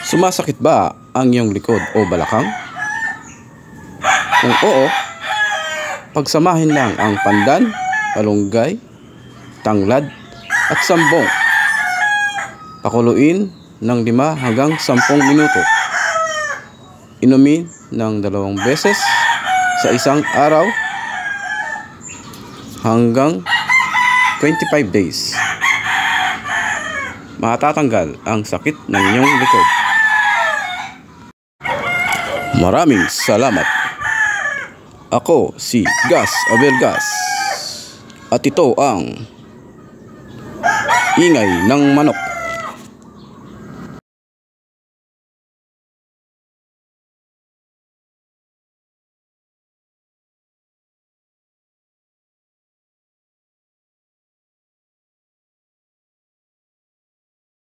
Sumasakit ba ang iyong likod o balakang? Kung oo, pagsamahin lang ang pandan, malunggay, tanglad at sambong. Pakuluin ng 5 hanggang 10 minuto. Inumin ng 2 beses sa isang araw hanggang 25 days. Matatanggal ang sakit ng iyong likod. Maraming salamat. Ako si Gas Abelgas at ito ang Ingay ng Manok.